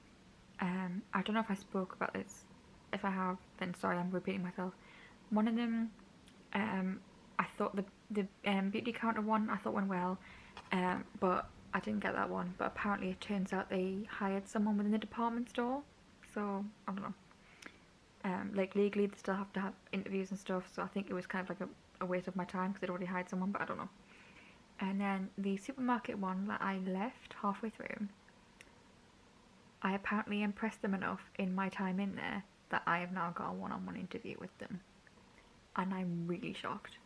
I don't know if I spoke about this. If I have, then sorry, I'm repeating myself. One of them, I thought the beauty counter one I thought went well, but I didn't get that one. But apparently it turns out they hired someone within the department store, so I don't know. Like legally they still have to have interviews and stuff, so I think it was kind of like a waste of my time because they'd already hired someone, but I don't know. And then the supermarket one that I left halfway through, I apparently impressed them enough in my time in there that I have now got a one-on-one interview with them. And I'm really shocked.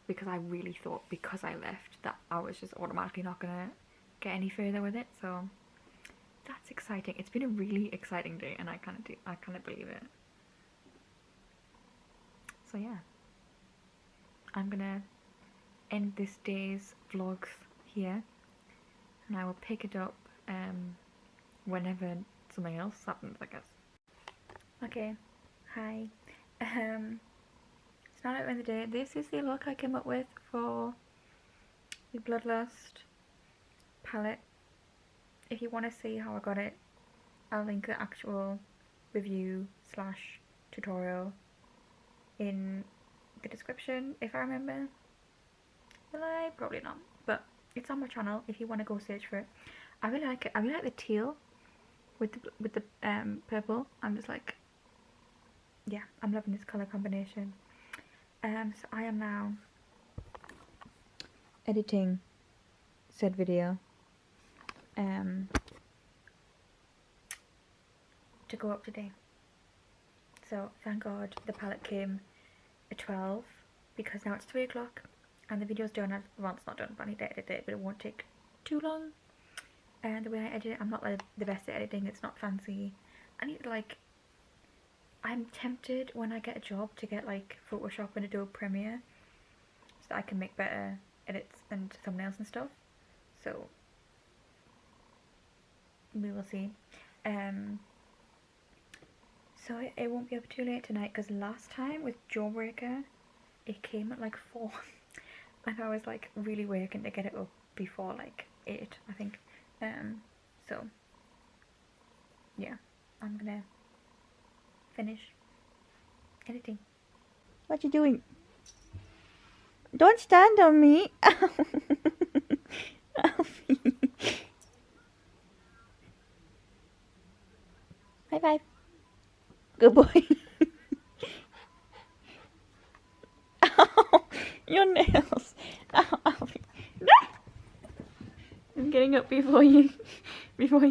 Because I really thought because I left that I was just automatically not going to get any further with it. So that's exciting. It's been a really exciting day and I kind of believe it. So yeah. I'm going to end this day's vlogs here. And I will pick it up whenever something else happens, I guess. Okay, hi. It's not at the end of the day. This is the look I came up with for the Bloodlust palette. If you want to see how I got it, I'll link the actual review / tutorial in the description if I remember. Will I? Probably not. But it's on my channel if you want to go search for it. I really like it. I really like the teal with the purple. I'm just like, yeah, I'm loving this colour combination. So I am now editing said video to go up today. So thank God the palette came at 12 because now it's 3 o'clock and the video's done. Well, it's not done, but I need to edit it, but it won't take too long. And the way I edit it, I'm not like the best at editing. It's not fancy. I need to like. I'm tempted when I get a job to get like Photoshop and Adobe Premiere, so that I can make better edits and thumbnails and stuff. So we will see. So it won't be up too late tonight, because last time with Jawbreaker it came at like 4 and I was like really working to get it up before like 8, I think. So yeah, I'm gonna finish editing. What you doing? Don't stand on me. High five. Good boy. Ow, your nails. Ow, ow. I'm getting up before you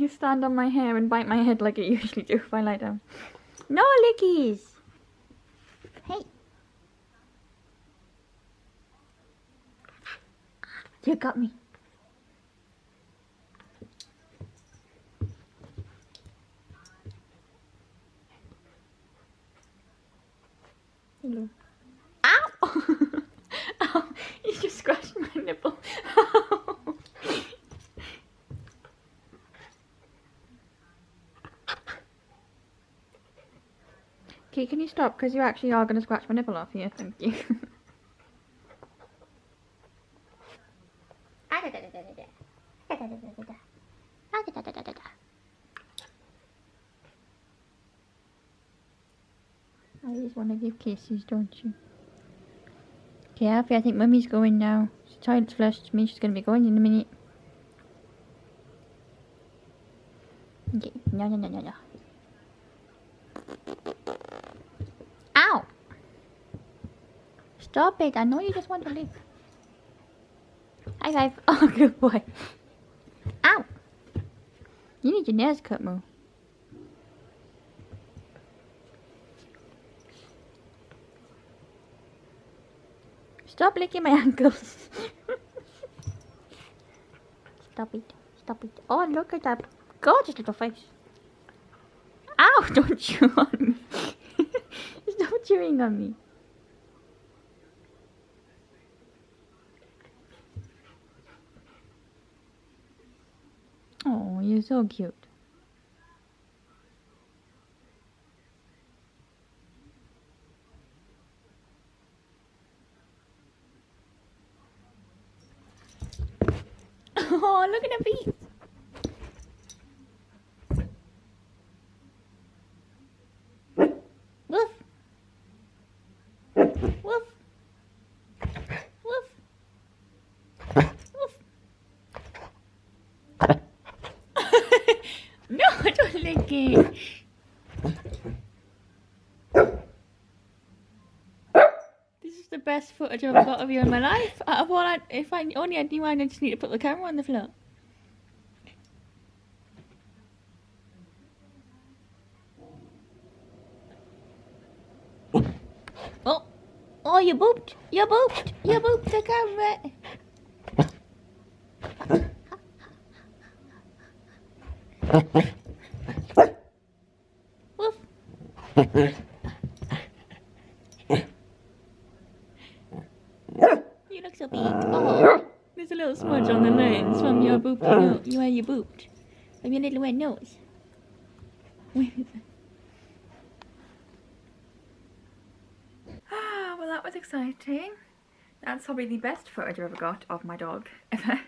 stand on my hair and bite my head like you usually do if I lie down. No lickies. Hey. You got me. Hello. Ow! Ow! You just scratched my nipple. Okay, can you stop? Because you actually are going to scratch my nipple off here. Thank you. I just want to give kisses, don't you? Okay, Alfie, I think Mummy's going now. The toilet's flushed. Me, she's going to be going in a minute. Okay, no. Ow! Stop it, I know you just want to leave. High five. Oh, good boy. Ow! You need your nails cut, Moo. Stop licking my ankles. Stop it. Stop it. Oh, look at that gorgeous little face. Ow! Don't chew on me. Stop chewing on me. Oh, you're so cute. Oh, look at the feet. Woof. Woof. Woof. Woof. No, don't lick it. This is the best footage I've got of you in my life. Out of all, if I only had you, I just need to put the camera on the floor. Oh, oh, you booped. You booped. You booped the camera. Woof. You look so big. Oh, there's a little smudge on the lens from your booped nose. Where you booped. From your little red nose. Ah, well, that was exciting. That's probably the best footage I've ever got of my dog ever.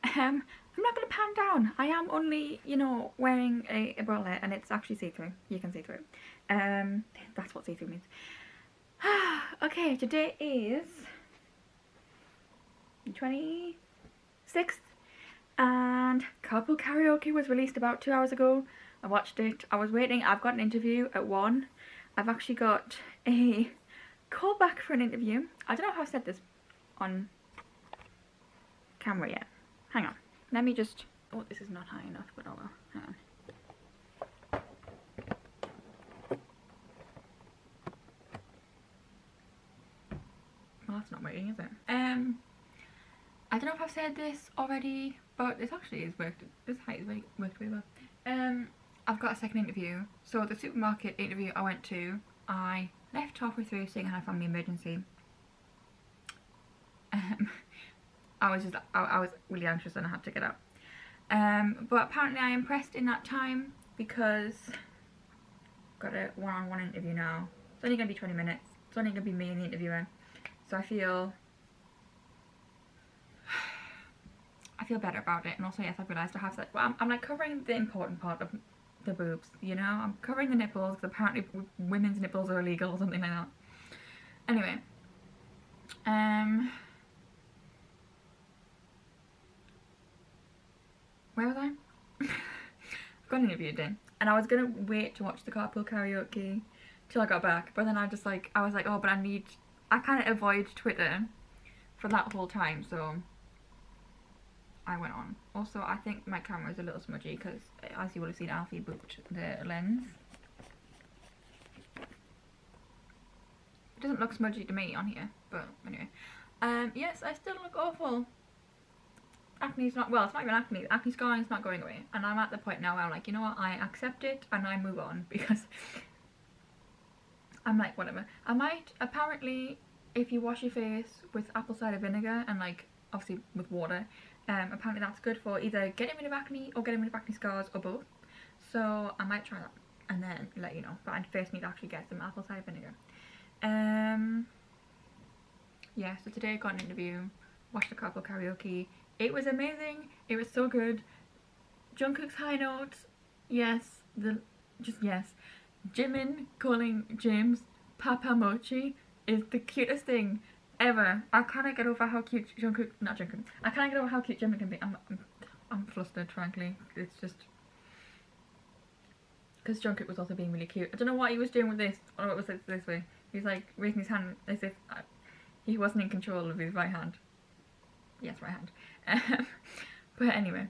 I'm not going to pan down. I am only, you know, wearing a bralette and it's actually see-through. You can see through it. That's what see-through means. Okay, today is 26th and Couple Karaoke was released about 2 hours ago. I watched it. I was waiting. I've got an interview at 1. I've actually got a call back for an interview. I don't know how I said this on camera yet. Hang on. Let me just... Oh, this is not high enough, but oh well. Hang on. Well, that's not working, is it? I don't know if I've said this already but this actually has worked. This height has really worked really well. I've got a second interview. So the supermarket interview I went to, I left halfway through saying I had a family emergency. I was really anxious and I had to get out. But apparently I impressed in that time because I've got a one-on-one interview now. It's only going to be 20 minutes. It's only going to be me and the interviewer. So I feel better about it. And also, yes, I've realised I have said, well, I'm like covering the important part of the boobs, you know? I'm covering the nipples because apparently women's nipples are illegal or something like that. Anyway. Where was I? I've got an interview today. And I was going to wait to watch the carpool karaoke till I got back. But then I was like, oh, but I kind of avoid Twitter for that whole time, so I went on. Also, I think my camera is a little smudgy because, as you would have seen, Alfie booked the lens. It doesn't look smudgy to me on here, but anyway. Yes, I still look awful. Acne's not, well, it's not even acne. Acne scarring's not going away. And I'm at the point now where I'm like, you know what, I accept it and I move on because I'm like, whatever. I might, apparently, if you wash your face with apple cider vinegar and like, obviously with water, apparently that's good for either getting rid of acne or getting rid of acne scars or both. So I might try that and then let you know. But I first need to actually get some apple cider vinegar. Yeah, so today I got an interview, watched the carpool karaoke. It was amazing. It was so good. Jungkook's high notes, yes. Yes. Jimin calling James Papa Mochi is the cutest thing ever. I cannot get over how cute I can't get over how cute Jimin can be. I'm flustered, frankly. It's just because Jungkook was also being really cute. I don't know what he was doing with this. Oh, it was this way. He was like raising his hand as if he wasn't in control of his right hand. Yes, right hand. But anyway,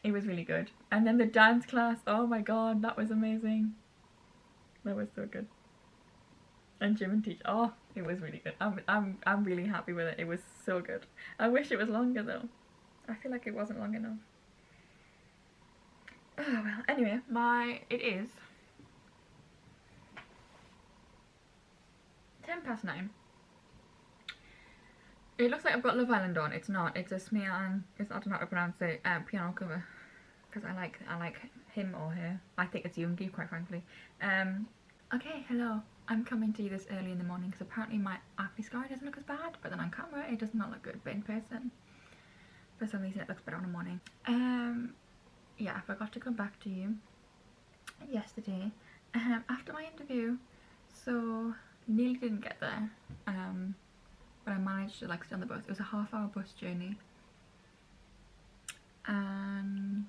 it was really good. And then the dance class, oh my god, that was amazing. That was so good. And Jim and Teach, oh, it was really good. I'm really happy with it. It was so good. I wish it was longer though. I feel like it wasn't long enough. Oh well, anyway, it is 9:10. It looks like I've got Love Island on. It's not. It's a smear and I don't know how to pronounce it. Piano cover, because I like him or her. I think it's Yoongi, quite frankly. Okay, hello. I'm coming to you this early in the morning because apparently my acne scar doesn't look as bad, but then on camera it does not look good. But in person, for some reason, it looks better in the morning. Yeah, I forgot to come back to you yesterday after my interview, so nearly didn't get there. But I managed to like stay on the bus. It was a half-hour bus journey, and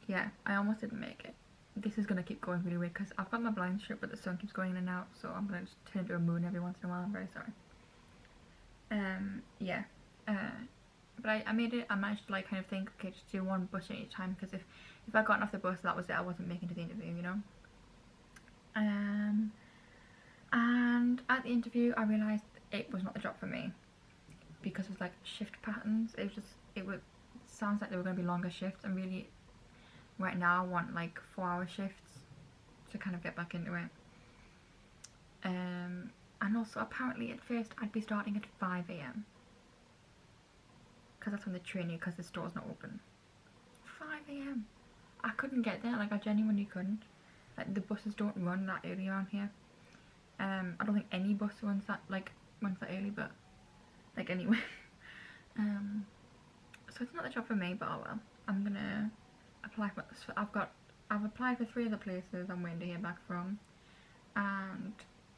yeah, I almost didn't make it. This is gonna keep going really weird because I've got my blinds shut, but the sun keeps going in and out, so I'm gonna just turn into a moon every once in a while. I'm very sorry. Yeah. But I made it. I managed to like kind of think, okay, just do one bus at each time, because if I got off the bus, that was it. I wasn't making it to the interview, you know. And at the interview, I realised it was not the job for me because it was like shift patterns. It sounds like they were going to be longer shifts, and really, right now I want like 4-hour shifts to kind of get back into it. And also apparently at first I'd be starting at 5 AM. Because that's when the train, because the store's not open. 5 AM. I couldn't get there, like I genuinely couldn't. Like the buses don't run that early around here. I don't think any bus runs that early, but like anyway. So it's not the job for me, but oh well. I'm gonna apply for. I've applied for 3 other places I'm waiting to hear back from, and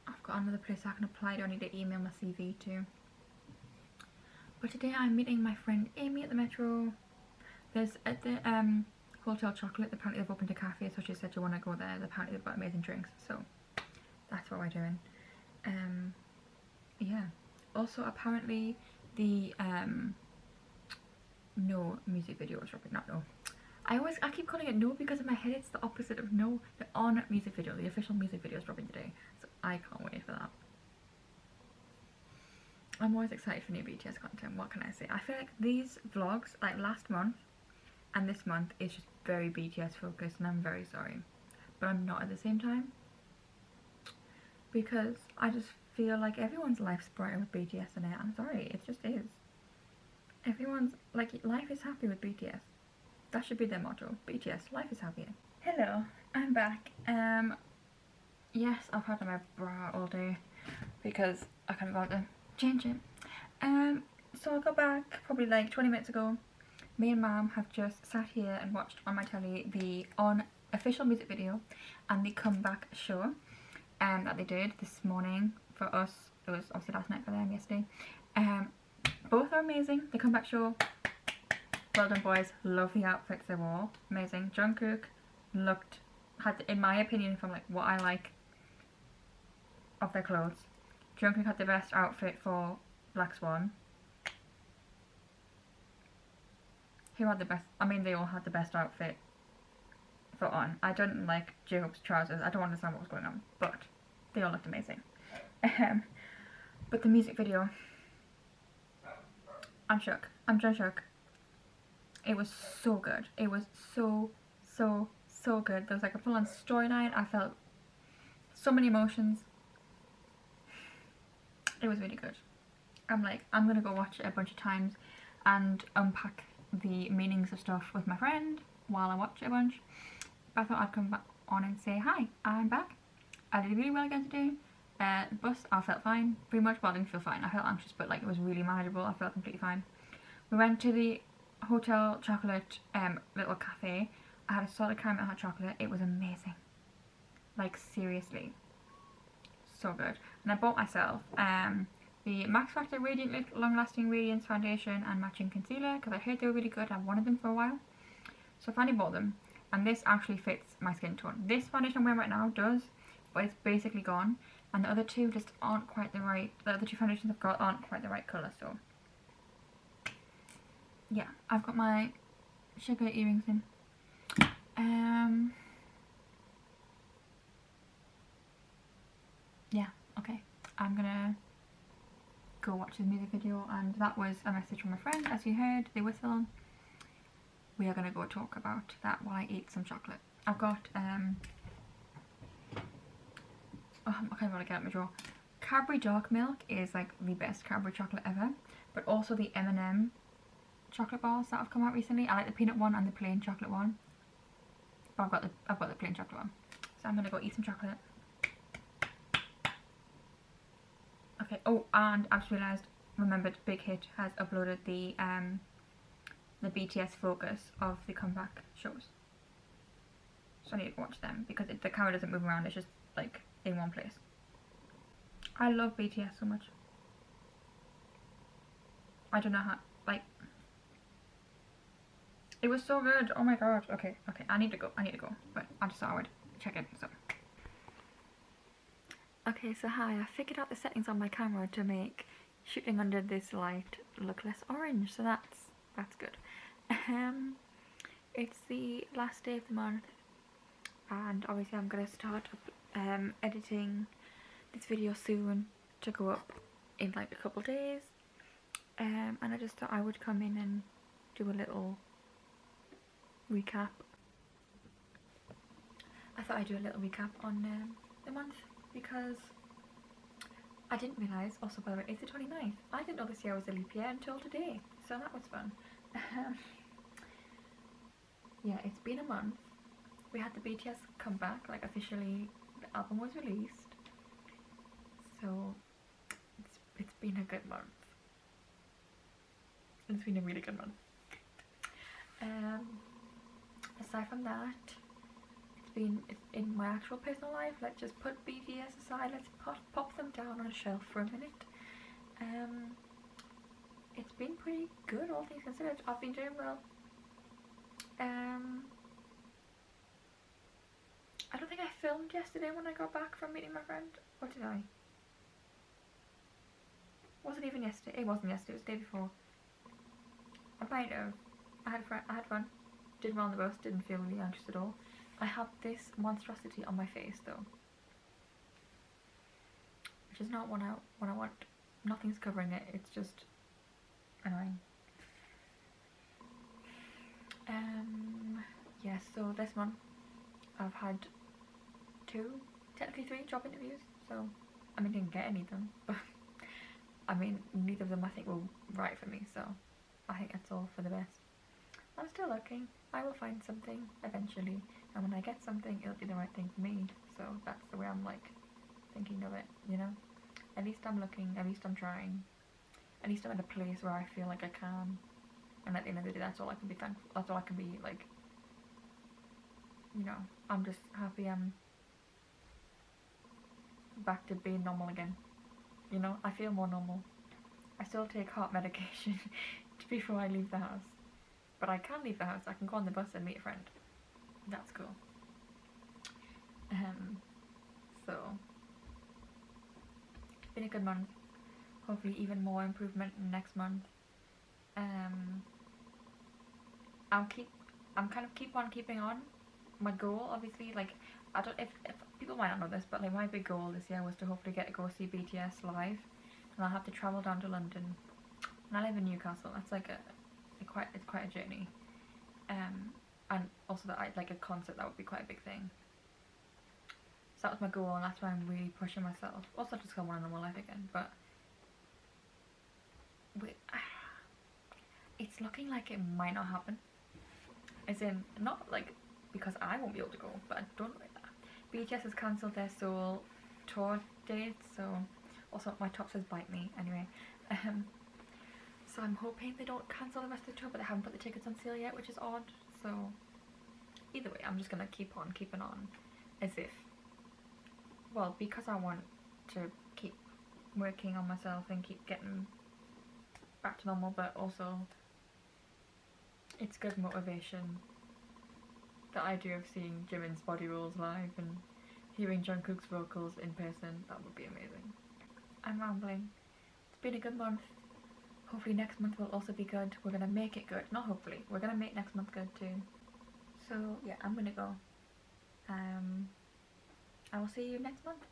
I've got another place I can apply to. I need to email my CV to. But today I'm meeting my friend Amy at the metro. There's at the Hotel Chocolate. Apparently they've opened a cafe, so she said you want to go there. Apparently they've got amazing drinks, so that's what we're doing. Yeah. Also apparently the No music video is dropping. Not No. I keep calling it No because in my head it's the opposite of No. The On music video, the official music video is dropping today, so I can't wait for that. I'm always excited for new BTS content. What can I say? I feel like these vlogs, like last month and this month, is just very BTS focused, and I'm very sorry, but I'm not at the same time, because I just feel like everyone's life's brighter with BTS in it. I'm sorry, it just is. Everyone's like, life is happy with BTS. That should be their motto. BTS, life is happier. Hello, I'm back. Yes, I've had my bra all day because I can't bother to change it. So I got back probably like 20 minutes ago. Me and Mum have just sat here and watched on my telly the official music video and the comeback show that they did this morning for us. It was obviously last night for them, yesterday. Both are amazing. The comeback show, well done boys. Love the outfits they wore. Amazing. Jungkook had, in my opinion, from like what I like of their clothes, Jungkook had the best outfit for Black Swan. Who had the best? I mean, they all had the best outfit for On. I didn't like J-Hope's trousers. I don't understand what was going on, but they all looked amazing. But the music video, I'm shook. I'm just shook. It was so good. It was so good. There was like a full-on storyline. I felt so many emotions. It was really good. I'm like, I'm gonna go watch it a bunch of times and unpack the meanings of stuff with my friend while I watch it a bunch. But I thought I'd come back on and say hi, I'm back. I did really well again today. The bus, I felt fine, pretty much. Well, I didn't feel fine, I felt anxious, but like it was really manageable. I felt completely fine. We went to the hotel chocolate little cafe. I had a solid caramel hot chocolate. It was amazing, like seriously so good. And I bought myself the Max Factor Radiant Long Lasting Radiance Foundation and matching concealer because I heard they were really good. I wanted them for a while, so I finally bought them, and this actually fits my skin tone. This foundation I'm wearing right now does, but it's basically gone, and the other two just aren't quite the right, the other two foundations I've got aren't quite the right colour. So yeah, I've got my sugar earrings in. Yeah, okay, I'm gonna go watch the music video, and that was a message from a friend, as you heard the whistle. We are gonna go talk about that while I eat some chocolate. I've got oh, I can't really get out my drawer. Cadbury Dark Milk is like the best Cadbury chocolate ever, but also the M&M chocolate bars that have come out recently. I like the peanut one and the plain chocolate one, but I've got the plain chocolate one. So I'm gonna go eat some chocolate. Okay, oh, and I've just realised, remembered Big Hit has uploaded the BTS focus of the comeback shows. So I need to watch them because the camera doesn't move around, it's just like in one place. I love BTS so much. I don't know how, like, it was so good. Oh my god. Okay, I need to go, but I just thought I would check it, so. Okay, so hi, I figured out the settings on my camera to make shooting under this light look less orange, so that's good. It's the last day of the month, and obviously I'm going to start editing this video soon to go up in like a couple days, and I just thought I would come in and do a little recap. I thought I'd do a little recap on the month, because I didn't realise, also by the way, it's the 29th. I didn't know this year was a leap year until today, so that was fun. Yeah, it's been a month. We had the BTS comeback, like officially the album was released, so it's been a good month. It's been a really good month. Aside from that, it's in my actual personal life. Let's just put BTS aside. Let's pop them down on a shelf for a minute. It's been pretty good, all things considered. I've been doing well. I don't think I filmed yesterday when I got back from meeting my friend. Or did I? Was it even yesterday? It wasn't yesterday. It was the day before. I might have. I had fun. Did well on the bus. Didn't feel really anxious at all. I have this monstrosity on my face though, which is not what I want. Nothing's covering it, it's just annoying. Yeah, so this month I've had 2, technically 3 job interviews, so I mean, I didn't get any of them, but I mean, neither of them I think were right for me, so I think that's all for the best. I'm still looking. I will find something eventually, and when I get something, it'll be the right thing for me. So that's the way I'm like thinking of it, you know? At least I'm looking, at least I'm trying. At least I'm at a place where I feel like I can. And at the end of the day, that's all I can be thankful, that's all I can be like, you know, I'm just happy I'm back to being normal again. You know, I feel more normal. I still take heart medication before I leave the house. But I can leave the house, I can go on the bus and meet a friend. That's cool. So, it's been a good month. Hopefully even more improvement next month. I'm kind of keep on keeping on. My goal, obviously, like, I don't, if people might not know this, but like my big goal this year was to hopefully get to go see BTS live. And I'll have to travel down to London. And I live in Newcastle, that's like it's quite a journey. And also that I'd like a concert, that would be quite a big thing. So that was my goal, and that's why I'm really pushing myself. Also just go on a normal life again, but it's looking like it might not happen. As in, not like because I won't be able to go, but I don't. BTS has cancelled their Seoul tour dates, so also my top says bite me anyway. So I'm hoping they don't cancel the rest of the tour, but they haven't put the tickets on sale yet, which is odd. So either way, I'm just gonna keep on keeping on, as if, well, because I want to keep working on myself and keep getting back to normal, but also it's good motivation that I do of seeing Jimin's Body Rules live and hearing Jungkook's vocals in person. That would be amazing. I'm rambling. It's been a good month. Hopefully next month will also be good. We're gonna make it good. Not hopefully. We're gonna make next month good too. So yeah, I'm gonna go. I will see you next month.